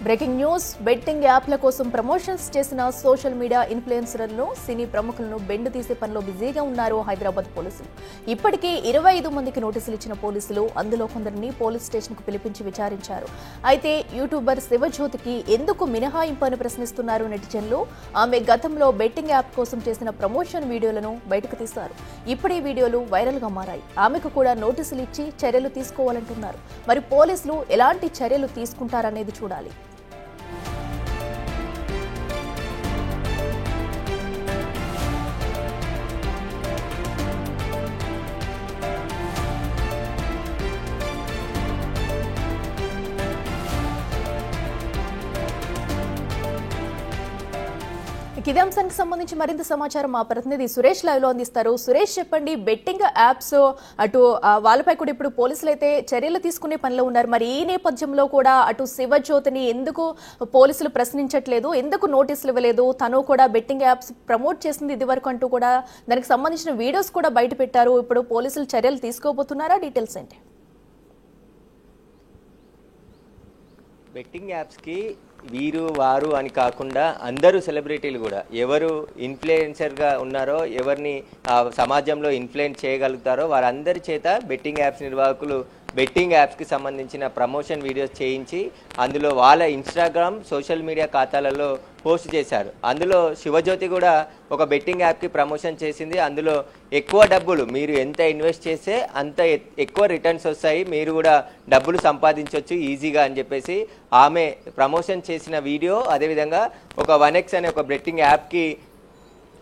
Breaking news betting యాప్ల కోసం promotions చేసిన సోషల్ మీడియా ఇన్ఫ్లుయెన్సర్లను సినీ ప్రముఖులను బెండు తీసే పనిలో బిజీగా ఉన్నారు హైదరాబాద్ పోలీసులు. ఇప్పటికే 25 మందికి నోటీసులు ఇచ్చిన పోలీసులు అందులో కొందరిని పోలీస్ స్టేషన్కు పిలిపించి విచారించారు. అయితే యూట్యూబర్ శివజ్యోతికి ఎందుకు మినహాయింపు అని ప్రశ్నిస్తున్నారు నెటిజన్లు. ఆమె గతంలో బెట్టింగ్ యాప్ కోసం చేసిన ప్రమోషన్ వీడియోలను బయటకు తీశారు. ఇప్పుడు ఈ వీడియోలు వైరల్ గా మారాయి. ఆమెకు కూడా నోటీసులు ఇచ్చి చర్యలు తీసుకోవాలంటున్నారు. మరి పోలీసులు ఎలాంటి చర్యలు తీసుకుంటారనేది చూడాలి. ఇదే అంశానికి సంబంధించి మరింత సమాచారం మా ప్రతినిధి సురేష్ లైవ్ లో అందిస్తారు. సురేష్, చెప్పండి, బెట్టింగ్ యాప్స్ అటు వాళ్ళపై కూడా ఇప్పుడు పోలీసులు అయితే చర్యలు తీసుకునే పనిలో ఉన్నారు. మరి ఈ నేపథ్యంలో కూడా అటు శివజ్యోతిని ఎందుకు పోలీసులు ప్రశ్నించట్లేదు, ఎందుకు నోటీసులు ఇవ్వలేదు? తను కూడా బెట్టింగ్ యాప్స్ ప్రమోట్ చేసింది ఇది వరకు అంటూ కూడా దానికి సంబంధించిన వీడియోస్ కూడా బయట పెట్టారు. ఇప్పుడు పోలీసులు చర్యలు తీసుకోబోతున్నారా? డీటెయిల్స్ ఏంటి? బెట్టింగ్ యాప్స్కి వీరు వారు అని కాకుండా అందరూ సెలబ్రిటీలు కూడా ఎవరు ఇన్ఫ్లుయెన్సర్గా ఉన్నారో, ఎవరిని సమాజంలో ఇన్ఫ్లుయెన్స్ చేయగలుగుతారో వారందరి చేత బెట్టింగ్ యాప్స్ నిర్వాహకులు బెట్టింగ్ యాప్స్కి సంబంధించిన ప్రమోషన్ వీడియోస్ చేయించి అందులో వాళ్ళ ఇన్స్టాగ్రామ్ సోషల్ మీడియా ఖాతాలలో పోస్ట్ చేశారు. అందులో శివజ్యోతి కూడా ఒక బెట్టింగ్ యాప్కి ప్రమోషన్ చేసింది. అందులో ఎక్కువ డబ్బులు మీరు ఎంత ఇన్వెస్ట్ చేస్తే అంత ఎక్కువ రిటర్న్స్ వస్తాయి, మీరు కూడా డబ్బులు సంపాదించవచ్చు ఈజీగా అని చెప్పేసి ఆమె ప్రమోషన్ చేసిన వీడియో, అదేవిధంగా ఒక 1x అనే ఒక బెట్టింగ్ యాప్కి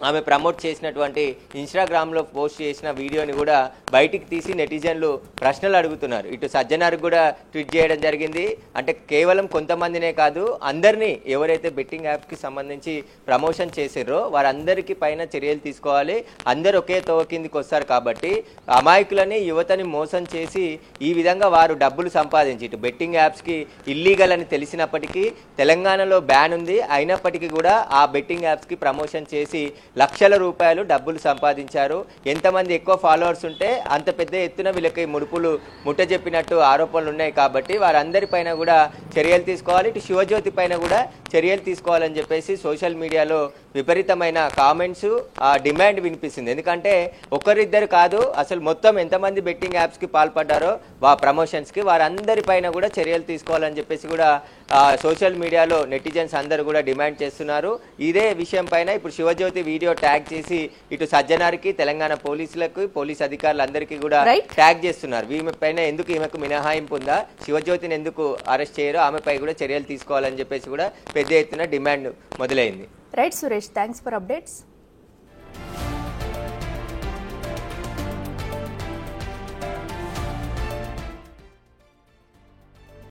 ఆమె ప్రమోట్ చేసినటువంటి ఇన్స్టాగ్రామ్లో పోస్ట్ చేసిన వీడియోని కూడా బయటికి తీసి నెటిజన్లు ప్రశ్నలు అడుగుతున్నారు. ఇటు సజ్జనార్కి కూడా ట్వీట్ చేయడం జరిగింది. అంటే కేవలం కొంతమందినే కాదు, అందరినీ ఎవరైతే బెట్టింగ్ యాప్కి సంబంధించి ప్రమోషన్ చేసారో వారందరికీ పైన చర్యలు తీసుకోవాలి. అందరూ ఒకే తోవ కిందికి వస్తారు కాబట్టి అమాయకులని యువతని మోసం చేసి ఈ విధంగా వారు డబ్బులు సంపాదించి ఇటు బెట్టింగ్ యాప్స్కి ఇల్లీగల్ అని తెలిసినప్పటికీ తెలంగాణలో బ్యాన్ ఉంది, అయినప్పటికీ కూడా ఆ బెట్టింగ్ యాప్స్కి ప్రమోషన్ చేసి లక్షల రూపాయలు డబ్బులు సంపాదించారు. ఎంతమంది ఎక్కువ ఫాలోవర్స్ ఉంటే అంత పెద్ద ఎత్తున వీళ్ళకి ముడుపులు ముట్ట చెప్పినట్టు ఆరోపణలు ఉన్నాయి. కాబట్టి వారందరిపైన కూడా చర్యలు తీసుకోవాలి. ఇటు శివజ్యోతి పైన కూడా చర్యలు తీసుకోవాలని చెప్పేసి సోషల్ మీడియాలో విపరీతమైన కామెంట్స్, డిమాండ్ వినిపిస్తుంది. ఎందుకంటే ఒకరిద్దరు కాదు, అసలు మొత్తం ఎంతమంది బెట్టింగ్ యాప్స్కి పాల్పడ్డారో ప్రమోషన్స్కి వారందరిపైన కూడా చర్యలు తీసుకోవాలని చెప్పేసి కూడా సోషల్ మీడియాలో నెటిజన్స్ అందరూ కూడా డిమాండ్ చేస్తున్నారు. ఇదే విషయం పైన ఇప్పుడు శివజ్యోతి వీడియో ట్యాగ్ చేసి ఇటు సజ్జనార్కి, తెలంగాణ పోలీసులకు, పోలీస్ అధికారులందరికీ కూడా ట్యాగ్ చేస్తున్నారు. ఈమె పైన ఎందుకు ఈమెకు మినహాయింపు ఉందా, శివజ్యోతిని ఎందుకు అరెస్ట్ చేయరో ఆమెపై కూడా చర్యలు తీసుకోవాలని చెప్పేసి కూడా పెద్ద ఎత్తున డిమాండ్ మొదలైంది. Right Suresh, thanks for updates.